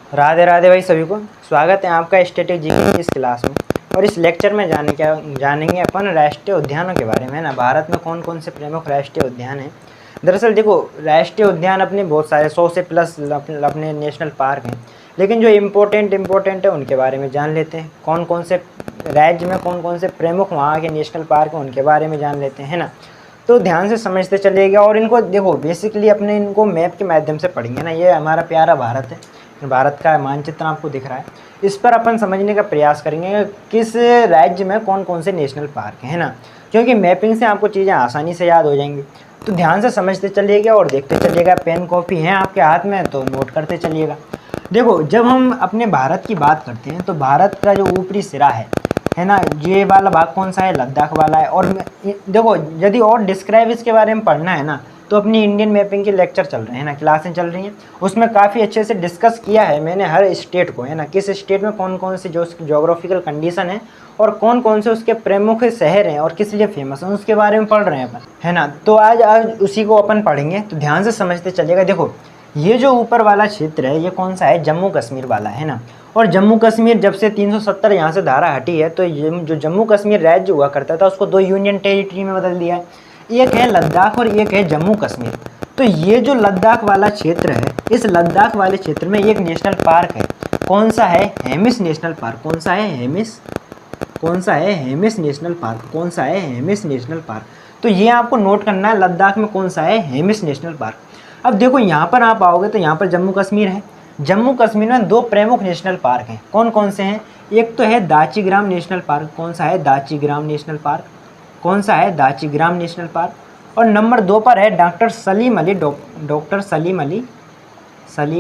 राधे राधे भाई सभी को। स्वागत है आपका स्टैटिक जीके की इस क्लास में। और इस लेक्चर में जानेंगे अपन राष्ट्रीय उद्यानों के बारे में, है ना। भारत में कौन कौन से प्रमुख राष्ट्रीय उद्यान हैं। दरअसल देखो, राष्ट्रीय उद्यान अपने बहुत सारे 100 से प्लस अपने नेशनल पार्क हैं, लेकिन जो इम्पोर्टेंट है उनके बारे में जान लेते हैं। कौन कौन से राज्य में कौन कौन से प्रमुख वहाँ के नेशनल पार्क हैं उनके बारे में जान लेते हैं, है ना। तो ध्यान से समझते चलिएगा। और इनको देखो, बेसिकली अपने इनको मैप के माध्यम से पढ़ेंगे ना। ये हमारा प्यारा भारत है, भारत का मानचित्र आपको दिख रहा है। इस पर अपन समझने का प्रयास करेंगे किस राज्य में कौन कौन से नेशनल पार्क हैं, है ना। क्योंकि मैपिंग से आपको चीज़ें आसानी से याद हो जाएंगी। तो ध्यान से समझते चलिएगा और देखते चलिएगा। पेन कॉपी है आपके हाथ में तो नोट करते चलिएगा। देखो, जब हम अपने भारत की बात करते हैं तो भारत का जो ऊपरी सिरा है ना, ये वाला भाग कौन सा है, लद्दाख वाला है। और देखो, यदि और डिस्क्राइब इसके बारे में पढ़ना है ना, तो अपनी इंडियन मैपिंग के लेक्चर चल रहे हैं ना, क्लासें चल रही हैं, उसमें काफ़ी अच्छे से डिस्कस किया है मैंने हर स्टेट को, है ना। किस स्टेट में कौन कौन से जो उसकी जोग्राफिकल कंडीशन है और कौन कौन से उसके प्रमुख शहर हैं और किस लिए फेमस हैं, उसके बारे में पढ़ रहे हैं अपन, है ना। तो आज उसी को अपन पढ़ेंगे। तो ध्यान से समझते चलिएगा। देखो, ये जो ऊपर वाला क्षेत्र है ये कौन सा है, जम्मू कश्मीर वाला, है ना। और जम्मू कश्मीर जब से 370 यहाँ से धारा हटी है, तो ये जो जम्मू कश्मीर राज्य हुआ करता था उसको 2 यूनियन टेरिटरी में बदल दिया है। एक है लद्दाख और एक है जम्मू कश्मीर। तो ये जो लद्दाख वाला क्षेत्र है, इस लद्दाख वाले क्षेत्र में एक नेशनल पार्क है। कौन सा है, हेमिस नेशनल पार्क। कौन सा है, हेमिस। कौन सा है, हेमिस नेशनल पार्क। कौन सा है, हेमिस नेशनल पार्क। तो ये आपको नोट करना है, लद्दाख में कौन सा है, हेमिस नेशनल पार्क। अब देखो, यहाँ पर आप आओगे तो यहाँ पर जम्मू कश्मीर है। जम्मू कश्मीर में 2 प्रमुख नेशनल पार्क हैं। कौन कौन से हैं, एक तो है दाचीग्राम नेशनल पार्क। कौन सा है, दाचीग्राम नेशनल पार्क। कौन सा है, दाचीग्राम नेशनल पार्क। और नंबर 2 पर है doctor Salim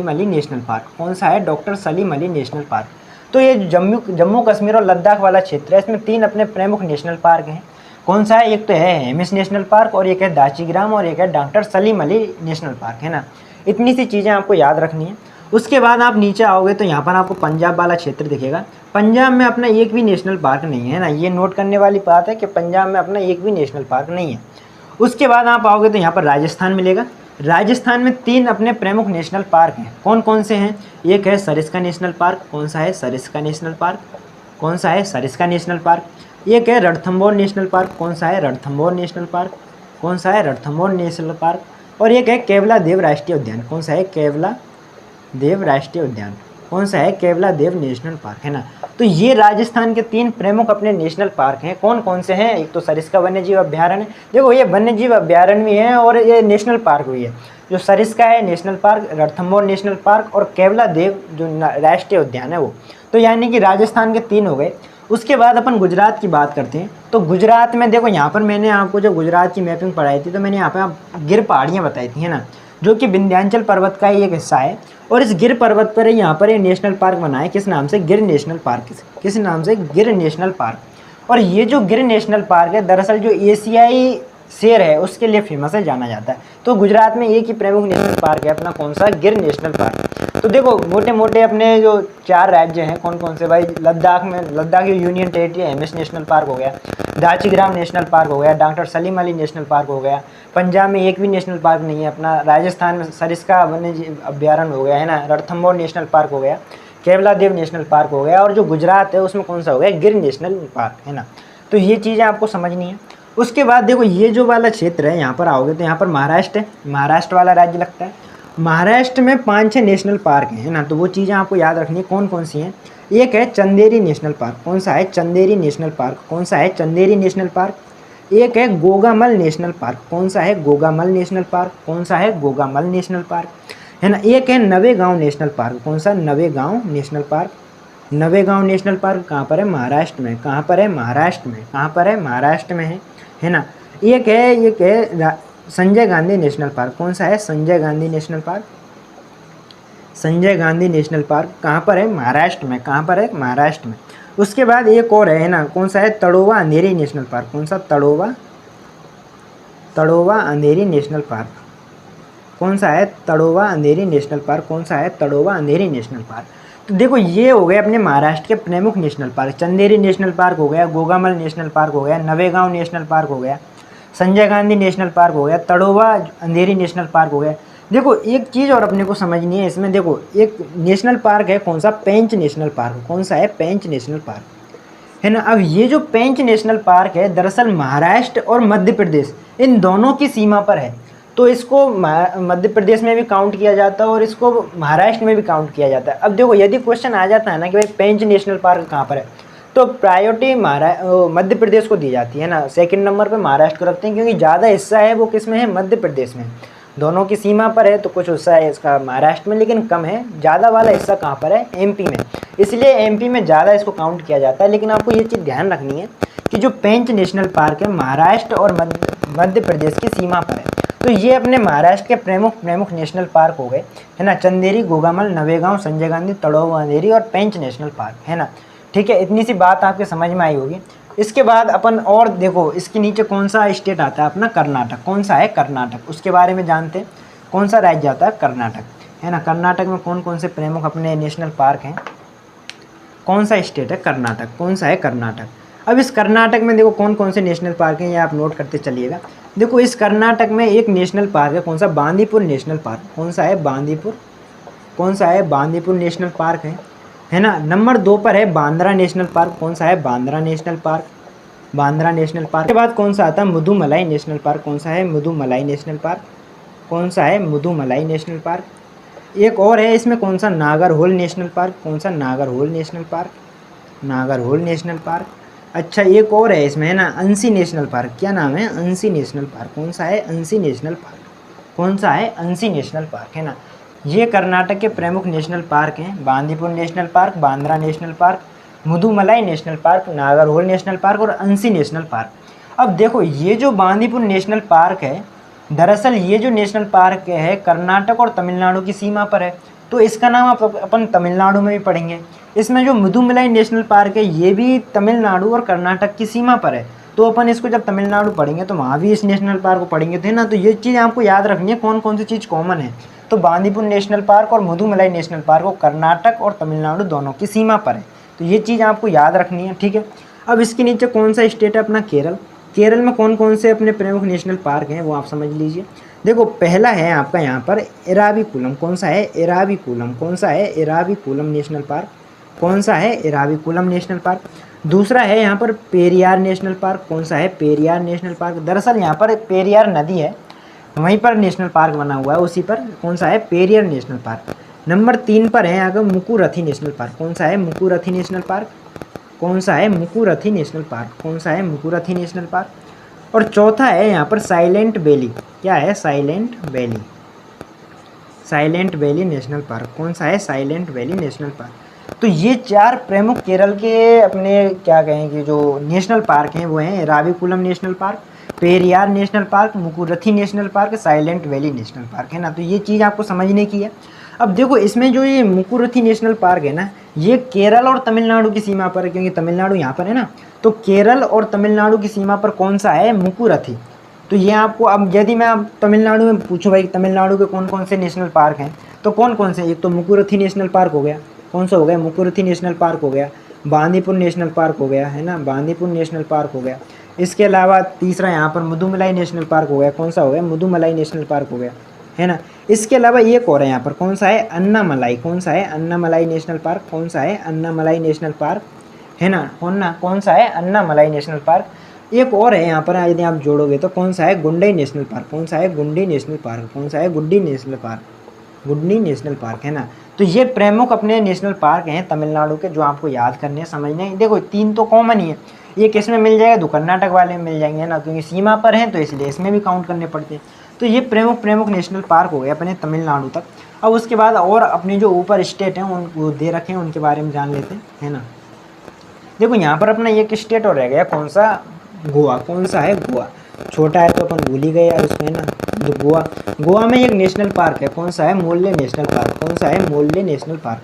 Ali national park. कौन सा है, doctor Salim Ali national park. तो ये जम्मू कश्मीर और लद्दाख वाला क्षेत्र है, इसमें 3 अपने प्रमुख नेशनल पार्क हैं। कौन सा है, एक तो है हेमिस नेशनल पार्क और एक है दाचीग्राम और एक है doctor Salim Ali national park, है ना। इतनी सी चीज़ें आपको याद रखनी है। उसके बाद आप नीचे आओगे तो यहाँ पर आपको पंजाब वाला क्षेत्र दिखेगा। पंजाब में अपना एक भी नेशनल पार्क नहीं है ना, ये नोट करने वाली बात है कि पंजाब में अपना एक भी नेशनल पार्क नहीं है। उसके बाद आप आओगे तो यहाँ पर राजस्थान मिलेगा। राजस्थान में 3 अपने प्रमुख नेशनल पार्क हैं। कौन कौन से हैं, एक है सरिस्का नेशनल पार्क। कौन सा है, सरिस्का नेशनल पार्क। कौन सा है, सरिस्का नेशनल पार्क। एक है रणथंभौर नेशनल पार्क। कौन सा है, रणथंभौर नेशनल पार्क। कौन सा है, रणथंभौर नेशनल पार्क। और एक है केवला देव राष्ट्रीय उद्यान। कौन सा है, केवला देव राष्ट्रीय उद्यान। कौन सा है, केवला देव नेशनल पार्क, है ना। तो ये राजस्थान के 3 प्रमुख अपने नेशनल पार्क हैं। कौन कौन से हैं, एक तो सरिस्का वन्यजीव अभ्यारण्य। देखो, ये वन्यजीव अभ्यारण्य भी है और ये नेशनल पार्क भी है। जो सरिस्का है national park, Ranthambore national park और केवला देव जो राष्ट्रीय उद्यान है वो। तो यानी कि राजस्थान के 3 हो गए। उसके बाद अपन गुजरात की बात करते हैं। तो गुजरात में देखो, यहाँ पर मैंने आपको जो गुजरात की मैपिंग पढ़ाई थी तो मैंने यहाँ पर गिर पहाड़ियाँ बताई थी, है ना, जो कि विंध्याचल पर्वत का ही एक हिस्सा है। और इस गिर पर्वत पर यहाँ पर एक नेशनल पार्क बना है। किस नाम से, गिर नेशनल पार्क। किस नाम से, गिर नेशनल पार्क। और ये जो गिर नेशनल पार्क है, दरअसल जो एशियाई शेर है उसके लिए फेमस है, जाना जाता है। तो गुजरात में एक ही प्रमुख नेशनल पार्क है अपना, कौन सा, गिर नेशनल पार्क। तो देखो, मोटे मोटे अपने जो 4 राज्य हैं कौन कौन से भाई, Ladakh union territory Hemis national park हो गया, दाचीग्राम नेशनल पार्क हो गया, doctor Salim Ali national park हो गया। पंजाब में एक भी नेशनल पार्क नहीं है अपना। राजस्थान में सरिस्का वन्य अभ्यारण्य हो गया, है ना, रणथंभौर नेशनल पार्क हो गया, केवला देव नेशनल पार्क हो गया। और जो गुजरात है उसमें कौन सा हो गया, गिर नेशनल पार्क, है ना। तो ये चीज़ें आपको समझनी है। उसके बाद देखो, ये जो वाला क्षेत्र है, यहाँ पर आओगे तो यहाँ पर महाराष्ट्र है, महाराष्ट्र वाला राज्य लगता है। महाराष्ट्र में 5-6 नेशनल पार्क हैं, है ना। तो वो चीज़ें आपको याद रखनी है, कौन कौन सी हैं। एक है चंदेरी नेशनल पार्क। कौन सा है, चंदेरी नेशनल पार्क। कौन सा है, चंदेरी नेशनल पार्क। एक है गोगामल नेशनल पार्क। कौन सा है, गोगामल नेशनल पार्क। कौन सा है, गोगामल नेशनल पार्क, है ना। एक है नवेगांव नेशनल पार्क। कौन सा, Navegaon national park. Navegaon national park कहाँ पर है, महाराष्ट्र में। कहाँ पर है, महाराष्ट्र में। कहाँ पर है, महाराष्ट्र में है ना। एक है संजय गांधी नेशनल पार्क। कौन सा है, Sanjay Gandhi national park. Sanjay Gandhi national park कहाँ पर है, महाराष्ट्र में। कहाँ पर है, महाराष्ट्र में। उसके बाद एक और है ना, कौन सा है, तड़ोवा अंधेरी नेशनल पार्क। कौन सा, तड़ोवा अंधेरी नेशनल पार्क। कौन सा है, तड़ोवा अंधेरी नेशनल पार्क। कौन सा है, तड़ोवा अंधेरी नेशनल पार्क। तो देखो, ये हो गए अपने महाराष्ट्र के प्रमुख national park. Chanderi national park हो गया, गोगामल नेशनल पार्क हो गया, नवेगांव नेशनल पार्क हो गया, संजय गांधी नेशनल पार्क हो गया, तड़ोवा अंधेरी नेशनल पार्क हो गया। देखो एक चीज़ और अपने को समझनी है इसमें, देखो एक नेशनल पार्क है कौन सा, पेंच नेशनल पार्क, कौन सा है, पेंच नेशनल पार्क, है ना। अब ये जो पेंच नेशनल पार्क है दरअसल महाराष्ट्र और मध्य प्रदेश इन दोनों की सीमा पर है। तो इसको मध्य प्रदेश में भी काउंट किया जाता है और इसको महाराष्ट्र में भी काउंट किया जाता है। अब देखो यदि क्वेश्चन आ जाता है ना कि भाई पेंच नेशनल पार्क कहाँ पर है, तो प्रायोरिटी मध्य प्रदेश को दी जाती है ना, सेकंड नंबर पे महाराष्ट्र को रखते हैं क्योंकि ज़्यादा हिस्सा है वो किस में है, मध्य प्रदेश में। दोनों की सीमा पर है तो कुछ हिस्सा है इसका महाराष्ट्र में लेकिन कम है, ज़्यादा वाला हिस्सा कहाँ पर है, एमपी में, इसलिए एमपी में ज़्यादा इसको काउंट किया जाता है। लेकिन आपको ये चीज़ ध्यान रखनी है कि जो पेंच नेशनल पार्क है महाराष्ट्र और मध्य प्रदेश की सीमा पर है। तो ये अपने महाराष्ट्र के प्रमुख नेशनल पार्क हो गए, है ना, चंदेरी, गोगामल, नवेगांव, संजय गांधी, तड़ोव अंधेरी और पेंच नेशनल पार्क, है ना। ठीक है, इतनी सी बात आपके समझ में आई होगी। इसके बाद अपन और देखो इसके नीचे कौन सा स्टेट आता है अपना, कर्नाटक, कौन सा है, कर्नाटक, उसके बारे में जानते हैं। कौन सा राज्य आता है, कर्नाटक, है ना। कर्नाटक में कौन कौन से प्रमुख अपने नेशनल पार्क हैं, कौन सा स्टेट है, कर्नाटक, कौन सा है, कर्नाटक। अब इस कर्नाटक में देखो कौन कौन से नेशनल पार्क हैं ये आप नोट करते चलिएगा। देखो इस कर्नाटक में एक नेशनल पार्क है कौन सा, बांदीपुर नेशनल पार्क, कौन सा है, बांदीपुर, कौन सा है, बांदीपुर नेशनल पार्क है ना। नंबर 2 पर है बांद्रा नेशनल पार्क, कौन सा है, Bandra national park, Bandra national park के बाद कौन सा आता है, मुदुमलाई नेशनल पार्क, कौन सा है, मुदुमलाई नेशनल पार्क, कौन सा है, मुदुमलाई नेशनल पार्क। एक और है इसमें कौन सा, नागरहोल नेशनल पार्क, कौन सा, Nagarhole national park, Nagarhole national park. अच्छा एक और है इसमें, है ना, अंसी नेशनल पार्क, क्या नाम है, अंसी नेशनल पार्क, कौन सा है, अंसी नेशनल पार्क, कौन सा है, अंसी नेशनल पार्क, है ना। ये कर्नाटक के प्रमुख नेशनल पार्क हैं, Bandipur national park, Bandra national park, Mudumalai national park, Nagarhole national park और अंसी नेशनल पार्क। अब देखो ये जो बांदीपुर नेशनल पार्क है दरअसल ये जो नेशनल पार्क है कर्नाटक और तमिलनाडु की सीमा पर है, तो इसका नाम अपन तमिलनाडु में भी पढ़ेंगे। इसमें जो मुदुमलाई नेशनल पार्क है ये भी तमिलनाडु और कर्नाटक की सीमा पर है, तो अपन इसको जब तमिलनाडु पढ़ेंगे तो वहाँ भी इस नेशनल पार्क को पढ़ेंगे, थे ना। तो ये चीज़ आपको याद रखनी है कौन कौन सी चीज़ कॉमन है। तो बांदीपुर नेशनल पार्क और मुदुमलाई नेशनल पार्क वो कर्नाटक और तमिलनाडु दोनों की सीमा पर है, तो ये चीज़ आपको याद रखनी है, ठीक है। अब इसके नीचे कौन सा स्टेट है अपना, केरल। केरल में कौन कौन से अपने प्रमुख नेशनल पार्क हैं वो आप समझ लीजिए। देखो पहला है आपका यहाँ पर एराविकुलम, कौन सा है, एराविकुलम, कौन सा है, एराविकुलम नेशनल पार्क, कौन सा है, एराविकुलम नेशनल पार्क। दूसरा है यहाँ पर पेरियार नेशनल पार्क, कौन सा है, पेरियार नेशनल पार्क। दरअसल यहाँ पर पेरियार नदी है वहीं पर नेशनल पार्क बना हुआ है उसी पर, कौन सा है, पेरियार नेशनल पार्क। नंबर 3 पर है यहाँ का मुकुरथी नेशनल पार्क, कौन सा है, मुकुरथी नेशनल पार्क, कौन सा है, मुकुरथी नेशनल पार्क, कौन सा है, मुकुरथी नेशनल पार्क। और चौथा है यहाँ पर साइलेंट वैली, क्या है, silent valley, silent Valley National park, कौन सा है, साइलेंट वैली नेशनल पार्क। तो ये 4 प्रमुख केरल के अपने क्या कहेंगे जो नेशनल पार्क हैं वो हैं Eravikulam National Park, Periyar National Park, Mukurthi National Park, Silent Valley National park, है ना। तो ये चीज़ आपको समझने की है। अब देखो इसमें जो ये मुकुरथी नेशनल पार्क है ना ये केरल और तमिलनाडु की सीमा पर है, क्योंकि तमिलनाडु यहाँ पर है ना, तो केरल और तमिलनाडु की सीमा पर कौन सा है, मुकुरथी। तो ये आपको, अब यदि मैं आप तमिलनाडु में पूछूं भाई तमिलनाडु के कौन कौन से नेशनल पार्क हैं, तो कौन कौन से, एक तो मुकुरथी नेशनल पार्क हो गया, कौन सा हो गया, मुकुरथी नेशनल पार्क हो गया, बांदीपुर नेशनल पार्क हो गया, है ना, बांदीपुर नेशनल पार्क हो गया। इसके अलावा तीसरा यहाँ पर मुदुमलाई नेशनल पार्क हो गया, कौन सा हो गया, मुदुमलाई नेशनल पार्क हो गया, है ना। इसके अलावा एक और है यहाँ पर, कौन सा है, अन्नामलाई, कौन सा है, अन्नामलाई नेशनल पार्क, कौन सा है, अन्नामलाई नेशनल पार्क, है ना, कौन सा है, अन्नामलाई नेशनल पार्क। एक और है यहाँ पर यदि आप जोड़ोगे तो कौन सा है, गुंडई नेशनल पार्क, कौन सा है, गुंडी नेशनल पार्क, कौन सा है, गुड्डी नेशनल पार्क, गुड्डी नेशनल पार्क, है ना। तो ये प्रमुख अपने नेशनल पार्क हैं तमिलनाडु के जो आपको याद करने हैं, समझने हैं। देखो 3 तो कॉमन ही है, ये किस में मिल जाएगा, तो कर्नाटक वाले में मिल जाएंगे, है ना, क्योंकि सीमा पर हैं तो इसलिए इसमें भी काउंट करने पड़ते हैं। तो ये प्रमुख नेशनल पार्क हो गए अपने तमिलनाडु तक। अब उसके बाद और अपने जो ऊपर स्टेट हैं उनको दे रखे हैं उनके बारे में जान लेते हैं, है ना। देखो यहाँ पर अपना एक स्टेट और रह गया, कौन सा, गोवा, कौन सा है, गोवा। छोटा है तो अपन भूल ही गए यार उसको, है ना। तो गोवा, गोवा में एक नेशनल पार्क है, कौन सा है, मोल्ले नेशनल पार्क, कौन सा है, मोल्ले नेशनल पार्क,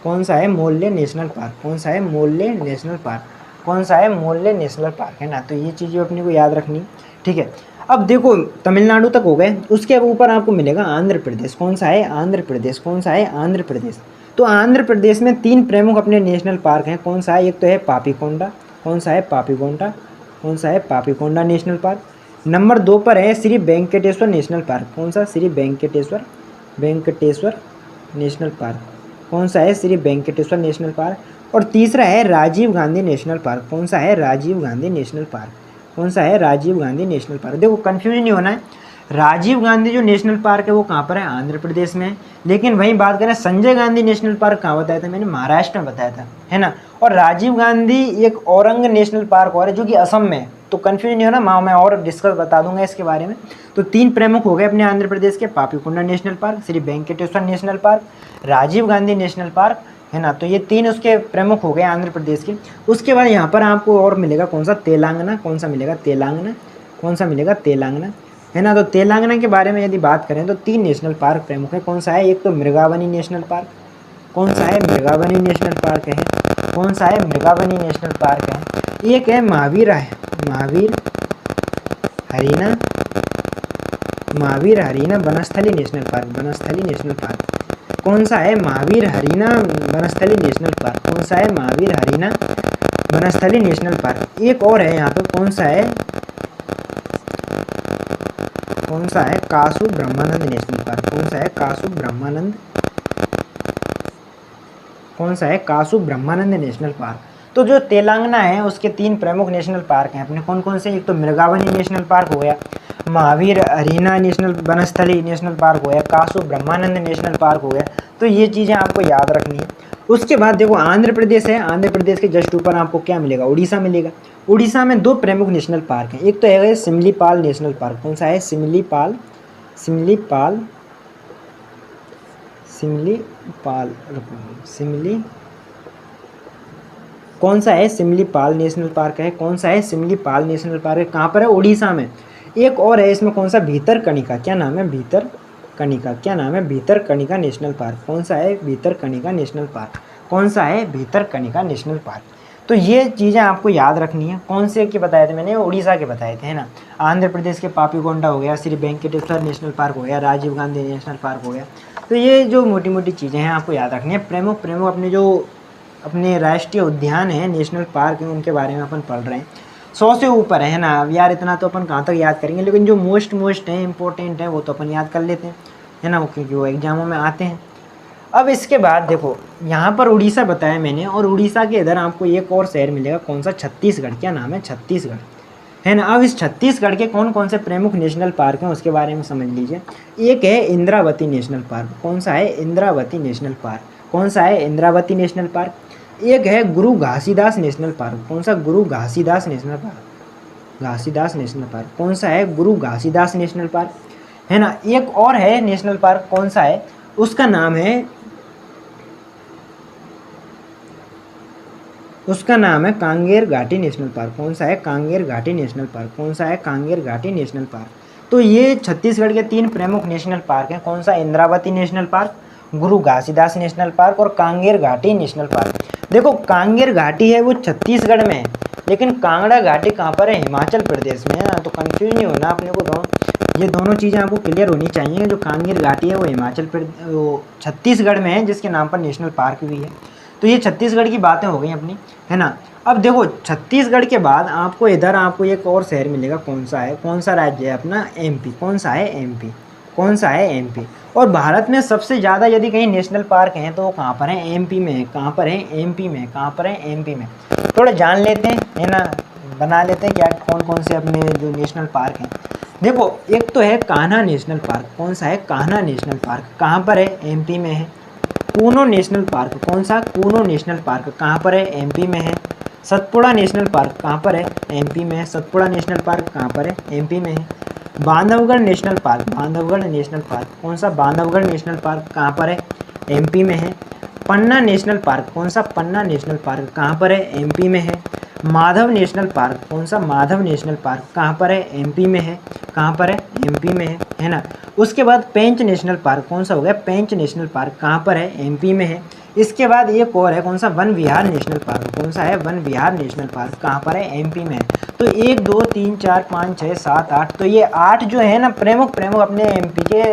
कौन सा है, मोल्ले नेशनल पार्क, कौन सा है, मोल्ले नेशनल पार्क, कौन सा है, मोल्ले नेशनल पार्क, है ना। तो ये चीज़ें अपने को याद रखनी, ठीक है। अब देखो तमिलनाडु तक हो गए, उसके ऊपर आपको मिलेगा आंध्र प्रदेश, कौन सा है, आंध्र प्रदेश, कौन सा है, आंध्र प्रदेश। तो आंध्र प्रदेश में 3 प्रमुख अपने नेशनल पार्क हैं, कौन सा है, एक तो है पापीकोंडा, कौन सा है, पापीकोंडा, कौन सा है, पापीकोंडा नेशनल पार्क। नंबर 2 पर है श्री वेंकटेश्वर नेशनल पार्क, कौन सा, श्री वेंकटेश्वर वेंकटेश्वर नेशनल पार्क। कौन सा है? Shri Venkateswara national park. और तीसरा है राजीव गांधी नेशनल पार्क। कौन सा है? Rajiv Gandhi national park. कौन सा है? Rajiv Gandhi national park. देखो कंफ्यूज नहीं होना है, राजीव गांधी जो नेशनल पार्क है वो कहाँ पर है? आंध्र प्रदेश में है। लेकिन वहीं बात करें संजय गांधी नेशनल पार्क कहाँ बताया था मैंने? महाराष्ट्र में बताया था, है ना। और राजीव गांधी एक औरंग नेशनल पार्क और है जो कि असम में है। तो कंफ्यूज नहीं होना, मैं और डिस्कस बता दूंगा इसके बारे में। तो 3 प्रमुख हो गए अपने आंध्र प्रदेश के, Papikonda national park, Shri Venkateswara national park, Rajiv Gandhi national park, है ना। तो ये 3 उसके प्रमुख हो गए आंध्र प्रदेश के। उसके बाद यहाँ पर आपको और मिलेगा कौन सा? तेलंगाना। कौन सा मिलेगा? तेलंगाना। कौन सा मिलेगा? तेलंगाना, है ना। तो तेलंगाना के बारे में यदि बात करें तो 3 नेशनल पार्क प्रमुख है। कौन सा है? एक तो मृगावनी नेशनल पार्क। कौन सा है? मृगावनी नेशनल पार्क है। कौन सा है? मृगावनी नेशनल पार्क है। एक है Mahavir Harina Banasthali national park. Banasthali national park. कौन सा है? Mahavir Harina Banasthali national park. कौन सा है? Mahavir Harina Banasthali national park. एक और है यहाँ पे, कौन सा है? कौन सा है? कासु ब्रह्मानंद नेशनल पार्क। कौन सा है? कासु ब्रह्मानंद। कौन सा है? कासु ब्रह्मानंद नेशनल पार्क। तो जो तेलंगाना है उसके 3 प्रमुख नेशनल पार्क हैं अपने। कौन कौन से? एक तो मृगावनी नेशनल पार्क हो गया, Mahavir Harina national Banasthali national park हो गया, कासु ब्रह्मानंद नेशनल पार्क हो गया। तो ये चीज़ें आपको याद रखनी है। उसके बाद देखो आंध्र प्रदेश है, आंध्र प्रदेश के जस्ट ऊपर आपको क्या मिलेगा? उड़ीसा मिलेगा। उड़ीसा में 2 प्रमुख नेशनल पार्क हैं। एक तो है सिमलीपाल नेशनल पार्क। कौन सा है? सिमलीपाल। कौन सा है? सिमलीपाल नेशनल पार्क है। कौन सा है? सिमलीपाल नेशनल पार्क है। कहाँ पर है? उड़ीसा में। एक और है इसमें, कौन सा? भीतरकनिका। क्या नाम है? भीतरकनिका। क्या नाम है? Bhitarkanika national park. कौन सा है? Bhitarkanika national park. कौन सा है? Bhitarkanika national park. तो ये चीज़ें आपको याद रखनी है। कौन से के बताए थे मैंने? उड़ीसा के बताए थे, है ना। आंध्र प्रदेश के पापीकोंडा हो गया, श्री वेंकटेश्वर नेशनल पार्क हो गया, राजीव गांधी नेशनल पार्क हो गया। तो ये जो मोटी मोटी चीज़ें हैं आपको याद रखनी है। प्रमुख अपने जो अपने राष्ट्रीय उद्यान हैं, नेशनल पार्क हैं, उनके बारे में अपन पढ़ रहे हैं। 100 से ऊपर है ना। अब यार इतना तो अपन कहाँ तक याद करेंगे, लेकिन जो मोस्ट है, इंपॉर्टेंट है, वो तो अपन याद कर लेते हैं, है ना, क्योंकि वो एग्जामों में आते हैं। अब इसके बाद देखो यहाँ पर उड़ीसा बताया मैंने, और उड़ीसा के इधर आपको एक और शहर मिलेगा। कौन सा? छत्तीसगढ़। क्या नाम है? छत्तीसगढ़, है ना। अब इस छत्तीसगढ़ के कौन कौन से प्रमुख नेशनल पार्क हैं उसके बारे में समझ लीजिए। एक है इंद्रावती नेशनल पार्क। कौन सा है? Indravati national park. कौन सा है? Indravati national park. एक है गुरु घासीदास नेशनल पार्क। कौन सा? गुरु Ghasidas national park. Ghasidas national park. कौन सा है? गुरु घासीदास नेशनल पार्क, है ना। एक और है नेशनल पार्क। कौन सा है? उसका नाम है कांगेर घाटी नेशनल पार्क। कौन सा है? कांगेर घाटी नेशनल पार्क। कौन सा है? कांगेर घाटी नेशनल पार्क। तो ये छत्तीसगढ़ के 3 प्रमुख नेशनल पार्क हैं। कौन सा? इंद्रावती नेशनल पार्क, गुरु घासीदास नेशनल पार्क और कांगेर घाटी नेशनल पार्क। देखो कांगेर घाटी है वो छत्तीसगढ़ में है, लेकिन कांगड़ा घाटी कहाँ पर है? हिमाचल प्रदेश में है ना। तो कंफ्यूज नहीं होना अपने को, ये दोनों चीज़ें आपको क्लियर होनी चाहिए। जो कांगेर घाटी है वो छत्तीसगढ़ में है, जिसके नाम पर नेशनल पार्क भी है। तो ये छत्तीसगढ़ की बातें हो गई अपनी, है ना। अब देखो छत्तीसगढ़ के बाद आपको इधर आपको एक और शहर मिलेगा। कौन सा है? कौन सा राज्य है अपना? एमपी। कौन सा है? एमपी। कौन सा है? एमपी। और भारत में सबसे ज़्यादा यदि कहीं नेशनल पार्क हैं तो वो कहाँ पर है? एमपी में है। कहाँ पर है? एमपी में। कहाँ पर है? एमपी में। थोड़ा जान लेते हैं, है ना, बना लेते हैं क्या कौन कौन से अपने जो नेशनल पार्क हैं। देखो एक तो है कान्हा नेशनल पार्क। कौन सा है? Kanha national park. कहाँ पर है? एमपी में है। Kuno national park. कौन सा? Kuno national park. कहाँ पर है? एमपी में है। Satpura national park. कहाँ पर है? एमपी में है। सतपुड़ा नेशनल पार्क कहाँ पर है? एमपी में है। Bandhavgarh national park. Bandhavgarh national park. कौन सा? बांधवगढ़ नेशनल पार्क कहाँ पर है? एमपी में है। पन्ना नेशनल पार्क। कौन सा? पन्ना नेशनल पार्क कहाँ पर है? एमपी में है। Madhav national park. कौन सा? माधव नेशनल पार्क कहाँ पर है? एमपी में है। कहाँ पर है? एमपी में है ना। उसके बाद पेंच नेशनल पार्क। कौन सा हो गया? पेंच नेशनल पार्क कहाँ पर है? एमपी में है। इसके बाद एक और है, कौन सा? वन विहार नेशनल पार्क। कौन सा है? वन विहार नेशनल पार्क कहाँ पर है? एमपी में है। तो 1 2 3 4 5 6 7 8, तो ये 8 जो है ना प्रमुख अपने एमपी के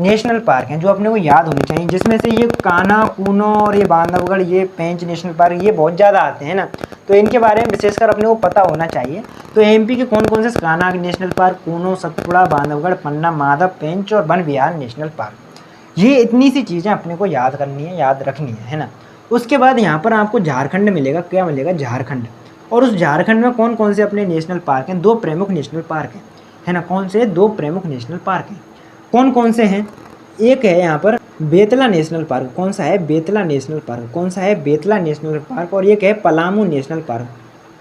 नेशनल पार्क हैं जो अपने को याद होने चाहिए, जिसमें से ये कान्हा, कूनो और ये बांधवगढ़, ये पेंच नेशनल पार्क, ये बहुत ज़्यादा आते हैं ना। तो इनके बारे में विशेषकर अपने को पता होना चाहिए। तो एमपी के कौन कौन से? कान्हा नेशनल पार्क, कूनो, सतपुड़ा, बांधवगढ़, पन्ना, माधव, पेंच और वन विहार नेशनल पार्क। ये इतनी सी चीज़ें अपने को याद करनी है, याद रखनी है ना। उसके बाद यहाँ पर आपको झारखंड मिलेगा, क्या मिलेगा, झारखंड। और उस झारखंड में कौन कौन से अपने नेशनल पार्क हैं, 2 प्रमुख नेशनल पार्क हैं, है ना। कौन से 2 प्रमुख नेशनल पार्क हैं, कौन कौन से हैं? एक है यहाँ पर बेतला नेशनल पार्क। कौन सा है? Betla national park. कौन सा है? Betla national park. और एक है पलामू नेशनल पार्क।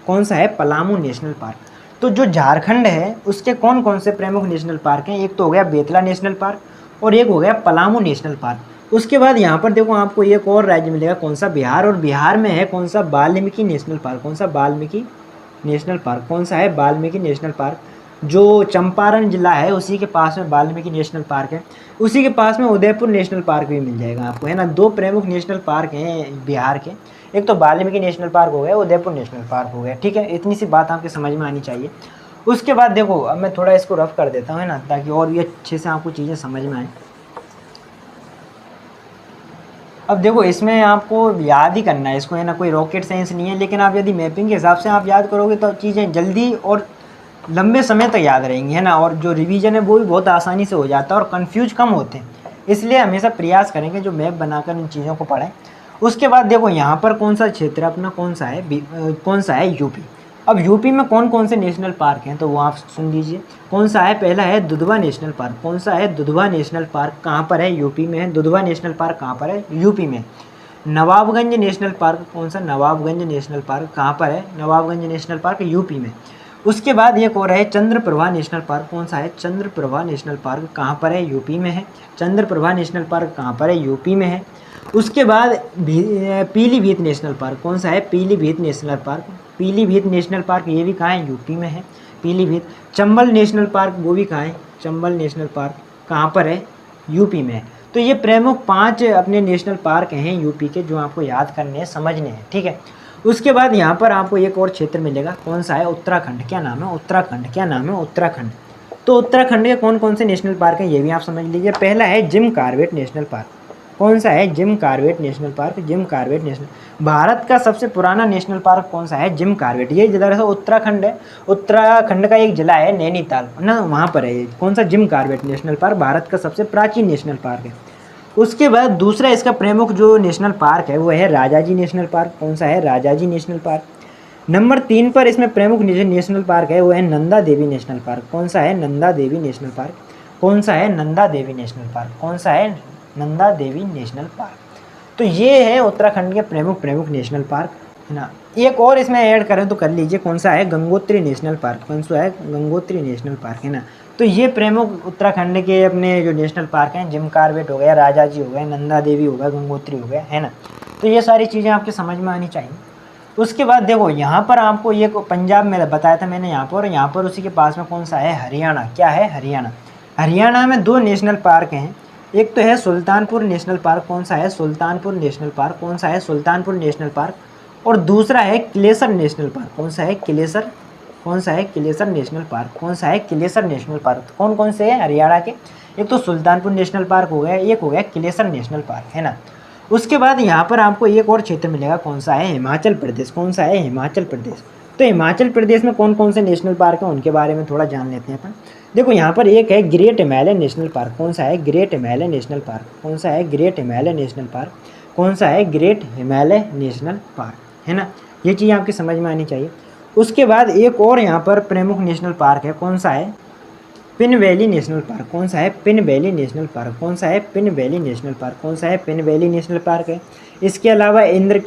कौन सा है? Palamu national park. तो जो झारखंड है उसके कौन कौन से प्रमुख नेशनल पार्क हैं? एक तो हो गया बेतला नेशनल पार्क और एक हो गया पलामू नेशनल पार्क। उसके बाद यहाँ पर देखो आपको एक और राज्य मिलेगा, कौन सा? बिहार। और बिहार में है कौन सा? Valmiki national park. कौन सा? Valmiki national park. कौन सा है? Valmiki national park. जो चंपारण जिला है उसी के पास में वाल्मीकि नेशनल पार्क है। उसी के पास में उदयपुर नेशनल पार्क भी मिल जाएगा आपको, है ना। 2 प्रमुख नेशनल पार्क हैं बिहार के, एक तो वाल्मीकि नेशनल पार्क हो गया, उदयपुर नेशनल पार्क हो गया, ठीक है। इतनी सी बात आपके समझ में आनी चाहिए। उसके बाद देखो अब मैं थोड़ा इसको रफ कर देता हूँ, है ना, ताकि और भी अच्छे से आपको चीज़ें समझ में आए। अब देखो इसमें आपको याद ही करना है इसको, है ना, कोई रॉकेट साइंस नहीं है। लेकिन आप यदि मैपिंग के हिसाब से आप याद करोगे तो चीज़ें जल्दी और लंबे समय तक याद रहेंगी, है ना। और जो रिवीजन है वो भी बहुत आसानी से हो जाता है और कंफ्यूज कम होते हैं। इसलिए हमेशा प्रयास करेंगे जो मैप बनाकर इन चीज़ों को पढ़ें। उसके बाद देखो यहाँ पर कौन सा क्षेत्र है अपना, कौन सा है? कौन सा है? यूपी। अब यूपी में कौन कौन से नेशनल पार्क हैं तो वो आप सुन लीजिए। कौन सा है? पहला है दुधवा नेशनल पार्क। कौन सा है? Dudhwa national park. कहाँ पर है? यूपी में है। दुधवा नेशनल पार्क कहाँ पर है? यूपी में। Nawabganj national park. कौन सा? Nawabganj national park. कहाँ पर है? नवाबगंज नेशनल पार्क यूपी में। उसके बाद एक और है चंद्रप्रभा नेशनल पार्क। कौन सा है? Chandraprabha national park. कहाँ पर है? यूपी में है। चंद्रप्रभा नेशनल पार्क कहाँ पर है? यूपी में है। उसके बाद पीलीभीत नेशनल पार्क। कौन सा है? Pilibhit national park. Pilibhit national park ये भी कहाँ है? यूपी में है, पीलीभीत। चंबल नेशनल पार्क वो भी कहाँ है? चंबल नेशनल पार्क कहाँ पर है? यूपी में है। तो ये प्रमुख 5 अपने नेशनल पार्क हैं यूपी के, जो आपको याद करने हैं, समझने हैं, ठीक है। उसके बाद यहाँ पर आपको एक और क्षेत्र मिलेगा, कौन सा है? उत्तराखंड। क्या नाम है? उत्तराखंड। क्या नाम है? उत्तराखंड। तो उत्तराखंड के कौन कौन से नेशनल पार्क हैं ये भी आप समझ लीजिए। पहला है जिम कॉर्बेट नेशनल पार्क। कौन सा है? Jim Corbett national park. Jim Corbett national, Bharat का सबसे पुराना नेशनल पार्क कौन सा है? Jim Corbett. ये जिला उत्तराखंड है, उत्तराखंड का एक जिला है नैनीताल ना, वहाँ पर है ये। कौन सा? Jim Corbett national park Bharat का सबसे प्राचीन नेशनल पार्क है। उसके बाद दूसरा इसका प्रमुख जो नेशनल पार्क है वो है राजाजी नेशनल पार्क। कौन सा है? Rajaji national park. नंबर 3 पर इसमें प्रमुख नेशनल पार्क है वो है नंदा देवी नेशनल पार्क। कौन सा है? Nanda Devi national park. कौन सा है? Nanda Devi national park. कौन सा है? Nanda Devi national park. तो ये है उत्तराखंड के प्रमुख नेशनल पार्क, है ना। एक और इसमें ऐड करें तो कर लीजिए, कौन सा है? Gangotri national park. कौन सा है? गंगोत्री नेशनल पार्क, है ना। तो ये प्रमुख उत्तराखंड के अपने जो नेशनल पार्क हैं, जिम कॉर्बेट हो गया, राजाजी हो गया, नंदा देवी हो गया, गंगोत्री हो गया, है ना। तो ये सारी चीज़ें आपके समझ में आनी चाहिए। उसके बाद देखो यहाँ पर आपको ये पंजाब में बताया था मैंने यहाँ पर, और यहाँ पर उसी के पास में कौन सा है? हरियाणा। क्या है? हरियाणा। हरियाणा में 2 नेशनल पार्क हैं, एक तो है सुल्तानपुर नेशनल पार्क। कौन सा है? Sultanpur national park. कौन सा है? Sultanpur national park. और दूसरा है किलेसर नेशनल पार्क। कौन सा है? किलेसर। कौन सा है? किलेसर नेशनल पार्क। कौन सा है? किलेसर नेशनल पार्क। कौन कौन से हैं हरियाणा के? एक तो सुल्तानपुर नेशनल पार्क हो गया, एक हो गया किलेसर नेशनल पार्क, है ना। उसके बाद यहाँ पर आपको एक और क्षेत्र मिलेगा, कौन सा है? हिमाचल प्रदेश। कौन सा है? हिमाचल प्रदेश। तो हिमाचल प्रदेश में कौन कौन से नेशनल पार्क हैं उनके बारे में थोड़ा जान लेते हैं अपन। देखो यहाँ पर एक है ग्रेट हिमालय नेशनल पार्क। कौन सा है? Great Himalaya National park. कौन सा है? Great Himalaya National park. कौन सा है? ग्रेट हिमालय नेशनल पार्क, है ना। ये चीज़ आपकी समझ में आनी चाहिए। उसके बाद एक और यहाँ पर प्रमुख नेशनल पार्क है, कौन सा है? Pin Valley National park. कौन सा है? Pin Valley National park. कौन सा है? Pin Valley National park. कौन सा है? पिन वैली नेशनल पार्क है। इसके अलावा इंद्र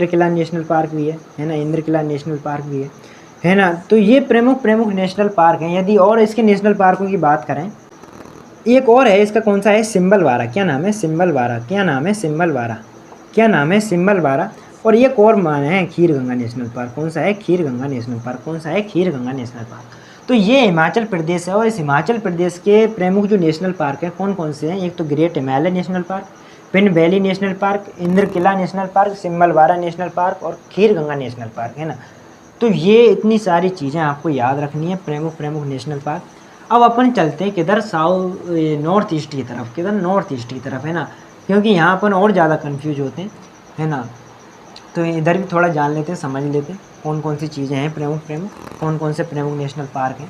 किला नेशनल पार्क भी है ना। इंद्र किला नेशनल पार्क भी है ना। तो ये प्रमुख नेशनल पार्क हैं। यदि और इसके नेशनल पार्कों की बात करें, एक और है इसका, कौन सा है? सिंबलवाड़ा। क्या नाम है? सिंबलवाड़ा। क्या नाम है? सिंबलवाड़ा। क्या नाम है? सिंबलवाड़ा। और एक और मान है खीरगंगा नेशनल पार्क। कौन सा है? Kheerganga national park. कौन सा है? Kheerganga national park. तो ये हिमाचल प्रदेश है, और इस हिमाचल प्रदेश के प्रमुख जो नेशनल पार्क हैं कौन कौन से हैं? एक तो Great Himalaya National Park, Pin Valley National Park, Indra Kila National Park, Simbalbara National park और खीरगंगा नेशनल पार्क, है ना। तो ये इतनी सारी चीज़ें आपको याद रखनी है, प्रमुख नेशनल पार्क। अब अपन चलते हैं किधर? नॉर्थ ईस्ट की तरफ। किधर? नॉर्थ ईस्ट की तरफ, है ना, क्योंकि यहाँ अपन और ज़्यादा कन्फ्यूज होते हैं, है ना। तो इधर भी थोड़ा जान लेते हैं, समझ लेते हैं कौन कौन सी चीज़ें हैं प्रमुख, कौन कौन से प्रमुख नेशनल पार्क हैं।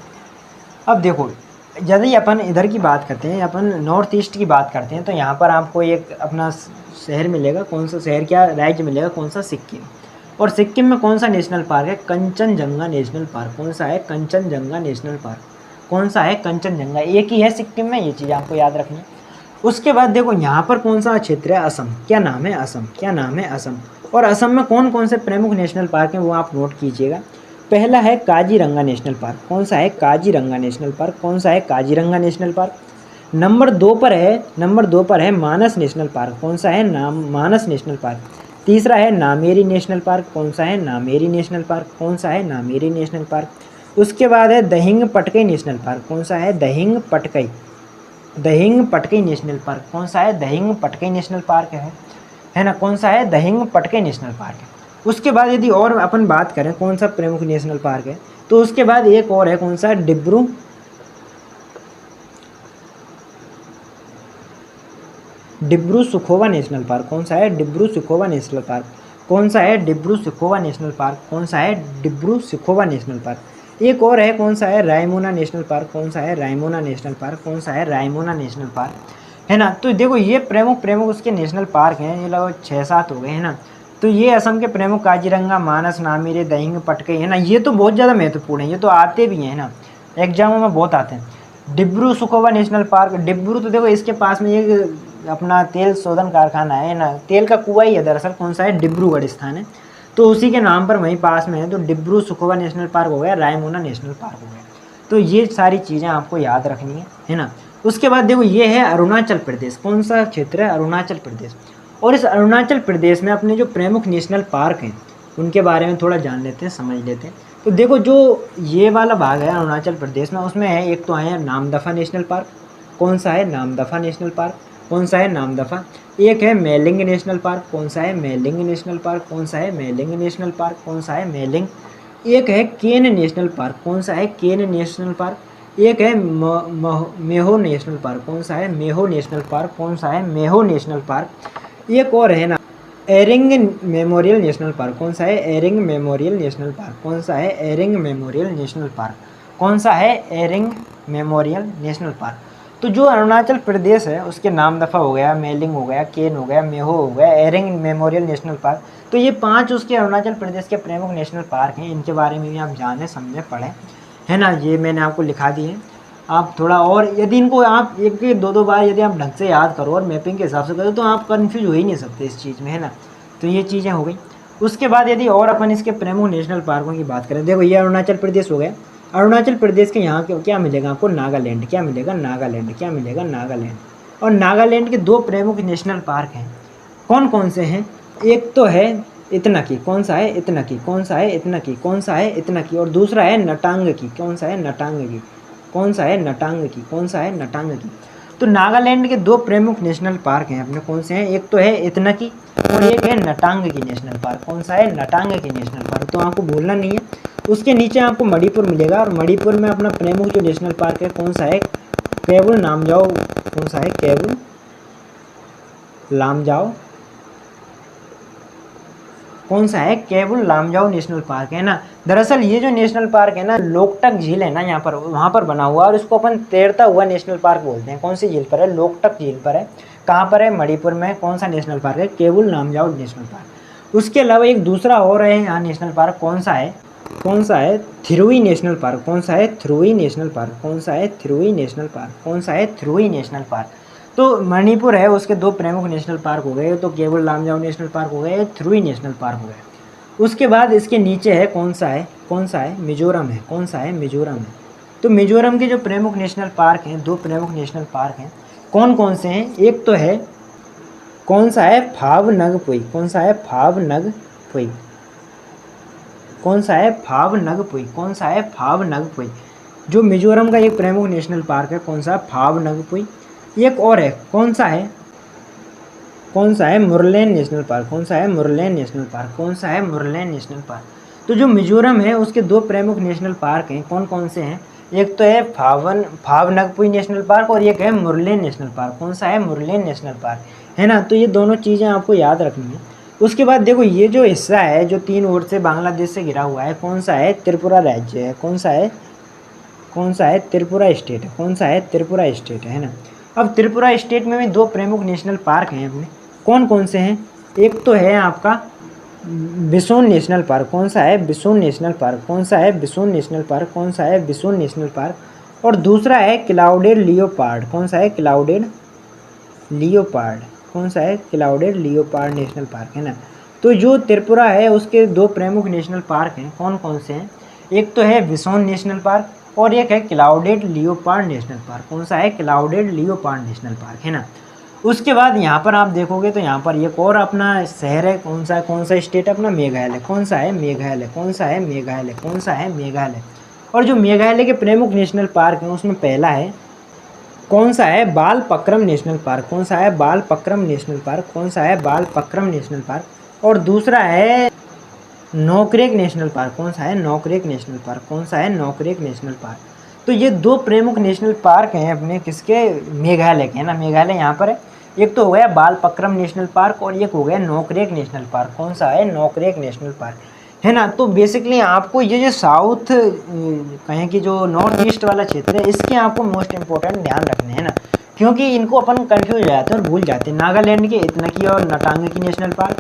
अब देखो यदि अपन इधर की बात करते हैं, अपन नॉर्थ ईस्ट की बात करते हैं, तो यहाँ पर आपको एक अपना शहर मिलेगा, कौन सा शहर, क्या राज्य मिलेगा, कौन सा, सिक्किम। और सिक्किम में कौन सा नेशनल पार्क है, कंचनजंगा नेशनल पार्क। कौन सा है, कंचनजंगा नेशनल पार्क। कौन सा है, कंचनजंगा, एक ही है सिक्किम में, ये चीज़ आपको याद रखनी है। उसके बाद देखो यहाँ पर कौन सा क्षेत्र है, असम। क्या नाम है, असम। क्या नाम है, असम। और असम में कौन कौन से प्रमुख नेशनल पार्क हैं वो आप नोट कीजिएगा। पहला है काजीरंगा नेशनल पार्क। कौन सा है, काजीरंगा नेशनल पार्क। कौन सा है, काजीरंगा नेशनल पार्क। नंबर दो पर है मानस नेशनल पार्क। कौन सा है, नाम मानस नेशनल पार्क। तीसरा है नामेरी नेशनल पार्क। कौन सा है, नामेरी नेशनल पार्क। कौन सा है, नामेरी नेशनल पार्क। उसके बाद है दहिंग पटकई नेशनल पार्क। कौन सा है, दहिंग पटकई। दहिंग Patkai national park. कौन सा है, दहिंग पटकई नेशनल पार्क है ना। कौन सा है, दहिंग पटकई नेशनल पार्क है। उसके बाद यदि और अपन बात करें कौन सा प्रमुख नेशनल पार्क है, तो उसके बाद एक और है, कौन सा, डिब्रू सुखोवा नेशनल पार्क। कौन सा है, डिब्रू सुखोवा नेशनल पार्क। कौन सा है, डिब्रू सुखोवा नेशनल पार्क। कौन सा है, डिब्रू सुखोवा नेशनल पार्क। एक और है, कौन सा है, रायमोना नेशनल पार्क। कौन सा है, रायमोना नेशनल पार्क। कौन सा है, रायमोना नेशनल पार्क, है ना। तो देखो ये प्रमुख प्रमुख उसके नेशनल पार्क हैं, ये लगभग 6-7 हो गए, है ना। तो ये असम के प्रमुख काजीरंगा, मानस, नामेरी, दहिंग पटकई, है ना। ये तो बहुत ज़्यादा महत्वपूर्ण है, ये तो आते भी हैं ना, एग्जामों में बहुत आते हैं। डिब्रू सुखोवा नेशनल पार्क, डिब्रू तो देखो इसके पास में एक अपना तेल शोधन कारखाना है ना, तेल का कुआं ही है दरअसल। कौन सा है, डिब्रूगढ़ स्थान है, तो उसी के नाम पर वहीं पास में है। तो डिब्रू सुखोवा नेशनल पार्क हो गया, रायमोना नेशनल पार्क हो गया। तो ये सारी चीज़ें आपको याद रखनी है ना। उसके बाद देखो ये है अरुणाचल प्रदेश। कौन सा क्षेत्र है, अरुणाचल प्रदेश। और इस अरुणाचल प्रदेश में अपने जो प्रमुख नेशनल पार्क हैं उनके बारे में थोड़ा जान लेते हैं, समझ लेते हैं। तो देखो जो ये वाला भाग है अरुणाचल प्रदेश में, उसमें है एक तो है नामदफा नेशनल पार्क। कौन सा है, नामदफा नेशनल पार्क। कौन सा है, नामदफा। एक है मेलिंग नेशनल पार्क। कौन सा है, मेलिंग नेशनल पार्क। कौन सा है, मेलिंग नेशनल पार्क। कौन सा है, मेलिंग। एक है केन नेशनल पार्क। कौन सा है, केन नेशनल पार्क। एक है मेहो नेशनल पार्क। कौन सा है, मेहो नेशनल पार्क। कौन सा है, मेहो नेशनल पार्क। एक और है ना, एरिंग मेमोरियल नेशनल पार्क। कौन सा है, एरिंग मेमोरियल नेशनल पार्क। कौन सा है, एरिंग मेमोरियल नेशनल पार्क। कौन सा है, एरिंग मेमोरियल नेशनल पार्क। तो जो अरुणाचल प्रदेश है उसके नामदफा हो गया, मेलिंग हो गया, केन हो गया, मेहो हो गया, एरिंग मेमोरियल नेशनल पार्क। तो ये 5 उसके अरुणाचल प्रदेश के प्रमुख नेशनल पार्क हैं। इनके बारे में भी आप जानें, समझें, पढ़ें, है ना। ये मैंने आपको लिखा दी है। आप थोड़ा और यदि इनको आप एक दो बार यदि आप ढंग से याद करो और मैपिंग के हिसाब से करो तो आप कन्फ्यूज हो ही नहीं सकते इस चीज़ में, है ना। तो ये चीज़ें हो गई। उसके बाद यदि और अपन इसके प्रमुख नेशनल पार्कों की बात करें, देखो ये अरुणाचल प्रदेश हो गया। अरुणाचल प्रदेश के यहाँ क्या मिलेगा आपको, नागालैंड। क्या मिलेगा, नागालैंड। क्या मिलेगा, नागालैंड। और नागालैंड के 2 प्रमुख नेशनल पार्क हैं। कौन कौन से हैं, एक तो है इतनकी। कौन सा है, इतनकी। कौन सा है, इतनकी। कौन सा है, इतनकी। और दूसरा है नटांग की। कौन सा है, नटांग की। कौन सा है, नटांग की। कौन सा है, नटांग की। तो नागालैंड के 2 प्रमुख नेशनल पार्क हैं अपने, कौन से हैं, एक तो है इतनकी और एक है नटांग की नेशनल पार्क। कौन सा है, नटांग की नेशनल पार्क। तो आपको भूलना नहीं है। उसके नीचे आपको मणिपुर मिलेगा और मणिपुर में अपना प्रमुख जो नेशनल पार्क है कौन सा है, केवल नामजाओ। कौन सा है, केवल लामजाओ। कौन सा है, केवल लामजाओ नेशनल पार्क, है ना। दरअसल ये जो नेशनल पार्क है ना, लोकटक झील है ना यहाँ पर, वहाँ पर बना हुआ, और इसको अपन तैरता हुआ नेशनल पार्क बोलते हैं। कौन सी झील पर है, लोकटक झील पर है। कहाँ पर है, मणिपुर में। कौन सा नेशनल पार्क है, केवल लामजाओ नेशनल पार्क। उसके अलावा एक दूसरा और है यहाँ नेशनल पार्क, कौन सा है, कौन सा है, थिरुई नेशनल पार्क। कौन सा है, थिरुई नेशनल पार्क। कौन सा है, थिरुई नेशनल पार्क। कौन सा है, थिरुई नेशनल पार्क। तो मणिपुर है उसके 2 प्रमुख नेशनल पार्क हो गए, तो केवल लामजाओ नेशनल पार्क हो गए, थिरुई नेशनल पार्क हो गए। उसके बाद इसके नीचे है कौन सा है, कौन सा है, मिजोरम है। कौन सा है, मिजोरम है। तो मिजोरम के जो प्रमुख नेशनल पार्क हैं, 2 प्रमुख नेशनल पार्क हैं, कौन कौन से हैं, एक तो है कौन सा है, फाव नग पुई। कौन सा है, फाव नग पुई। कौन सा है, फाव नग पुई। कौन सा है, फाव नग पुई। जो मिजोरम का एक प्रमुख नेशनल पार्क है, कौन सा, फाव नग पुई। एक और है, कौन सा है, कौन सा है, मुरलेन नेशनल पार्क। कौन सा है, मुरलेन नेशनल पार्क। कौन सा है, मुरलेन नेशनल पार्क। तो जो मिजोरम है उसके 2 प्रमुख नेशनल पार्क हैं, कौन कौन से हैं, एक तो है फाव नगपुई नेशनल पार्क और एक है मुरलेन नेशनल पार्क। कौन सा है, मुरलेन नेशनल पार्क, है ना। तो ये दोनों चीज़ें आपको याद रखनी है। उसके बाद देखो ये जो हिस्सा है जो 3 ओर से बांग्लादेश से घिरा हुआ है, कौन सा है, त्रिपुरा राज्य है। कौन सा है, कौन सा है, त्रिपुरा स्टेट है। कौन सा है, त्रिपुरा स्टेट है ना। अब त्रिपुरा स्टेट में भी दो प्रमुख नेशनल पार्क हैं अपने, कौन कौन से हैं, एक तो है आपका बिसोन नेशनल पार्क। कौन सा है, बिसोन नेशनल पार्क। कौन सा है, बिसोन नेशनल पार्क। कौन सा है, बिसोन नेशनल पार्क। और दूसरा है क्लाउडेड लियोपार्ड। कौन सा है, क्लाउडेड लियोपार्ड। कौन सा है, क्लाउडेड लियोपार्ड नेशनल पार्क है ना। तो जो त्रिपुरा है उसके दो प्रमुख नेशनल पार्क हैं, कौन कौन से हैं, एक तो है बिसोन नेशनल पार्क और एक है क्लाउडेड लियोपार्ड नेशनल पार्क। कौन सा है, क्लाउडेड लियोपार्ड नेशनल पार्क है ना। उसके बाद यहाँ पर आप देखोगे तो यहाँ पर एक और अपना शहर है, कौन सा है, कौन सा स्टेट है अपना, मेघालय। कौन सा है, मेघालय। कौन सा है, मेघालय। कौन सा है, मेघालय। और जो मेघालय के प्रमुख नेशनल पार्क हैं उसमें पहला है, कौन सा है, बालपक्रम नेशनल पार्क। कौन सा है, बालपक्रम नेशनल पार्क। कौन सा है, बालपक्रम नेशनल पार्क। और दूसरा है नोकरेक नेशनल पार्क। कौन सा है, नोकरेक नेशनल पार्क। कौन सा है, नोकरेक नेशनल पार्क। तो ये दो प्रमुख नेशनल पार्क हैं अपने किसके, मेघालय के है ना। मेघालय यहाँ पर है, एक तो हो गया बालपक्रम नेशनल पार्क और एक हो गया नोकरेक नेशनल पार्क। कौन सा है, नोकरेक नेशनल पार्क है ना। तो बेसिकली आपको ये जो साउथ कहें कि जो नॉर्थ ईस्ट वाला क्षेत्र है इसके आपको मोस्ट इंपॉर्टेंट ध्यान रखने हैं ना, क्योंकि इनको अपन कंफ्यूज हो जाते हैं और भूल जाते हैं। नागालैंड के इतनकी और नटांगकी नेशनल पार्क,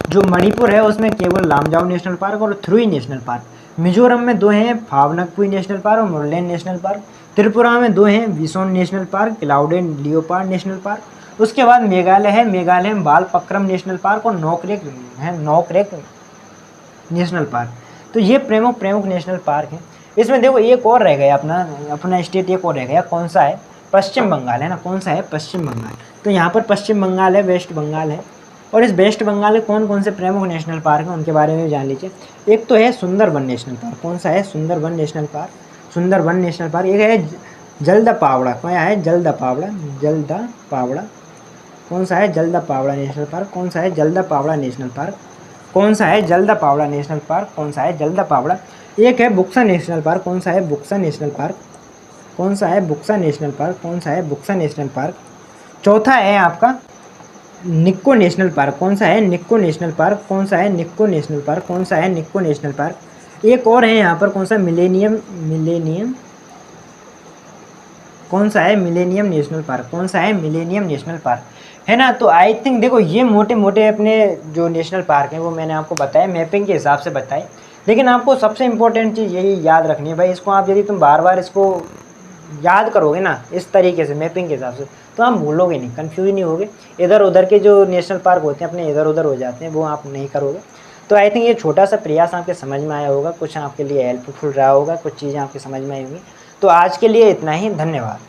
जो मणिपुर है उसमें केवल लामजाओ नेशनल पार्क और थ्रुई नेशनल पार्क। मिजोरम में दो हैं, फावनकपुई नेशनल पार्क और मुरलेन नेशनल पार्क। त्रिपुरा में दो हैं, bison national park, clouded leopard national park. उसके बाद मेघालय है, मेघालय में बालपक्रम नेशनल पार्क और नोकरेक है, नोकरेक नेशनल पार्क। तो ये प्रमुख नेशनल पार्क हैं। इसमें देखो एक और रह गया अपना स्टेट, एक और रह गया, कौन सा है, पश्चिम बंगाल है ना। कौन सा है, पश्चिम बंगाल। तो यहाँ पर पश्चिम बंगाल है, वेस्ट बंगाल है। और इस वेस्ट बंगाल में कौन कौन से प्रमुख नेशनल पार्क हैं उनके बारे में जान लीजिए। एक तो है सुंदरबन नेशनल पार्क। कौन सा है, Sundarban national park. Sundarban national park. एक है जलदापावड़ा। क्या है, जलदापावड़ा, जलदापावड़ा। कौन सा है, जलदापावड़ा नेशनल पार्क। कौन सा है, जलदापावड़ा नेशनल पार्क। कौन सा है, जलदापावड़ा नेशनल पार्क। कौन सा है, जलदापावड़ा। एक है बुक्सा नेशनल पार्क। कौन सा है, बुक्सा नेशनल पार्क। कौन सा है, बुक्सा नेशनल पार्क। कौन सा है, बुक्सा नेशनल पार्क। चौथा है आपका निक्को नेशनल पार्क। कौन सा है, निक्को नेशनल पार्क। कौन सा है, निक्को नेशनल पार्क। कौन सा है, निक्को नेशनल पार्क। एक और है यहाँ पर, कौन सा, मिलेनियम कौन सा है, मिलेनियम नेशनल पार्क। कौन सा है, मिलेनियम नेशनल पार्क है ना। तो आई थिंक देखो ये मोटे मोटे अपने जो नेशनल पार्क हैं वो मैंने आपको बताया, मैपिंग के हिसाब से बताए। लेकिन आपको सबसे इम्पोर्टेंट चीज़ यही याद रखनी है भाई, इसको आप यदि तुम बार बार इसको याद करोगे ना इस तरीके से मैपिंग के हिसाब से, तो आप भूलोगे नहीं, कन्फ्यूज नहीं होगे। इधर उधर के जो नेशनल पार्क होते हैं अपने इधर उधर हो जाते हैं, वो आप नहीं करोगे। तो आई थिंक ये छोटा सा प्रयास आपके समझ में आया होगा, कुछ आपके लिए हेल्पफुल रहा होगा, कुछ चीज़ें आपके समझ में आई होंगी। तो आज के लिए इतना ही, धन्यवाद।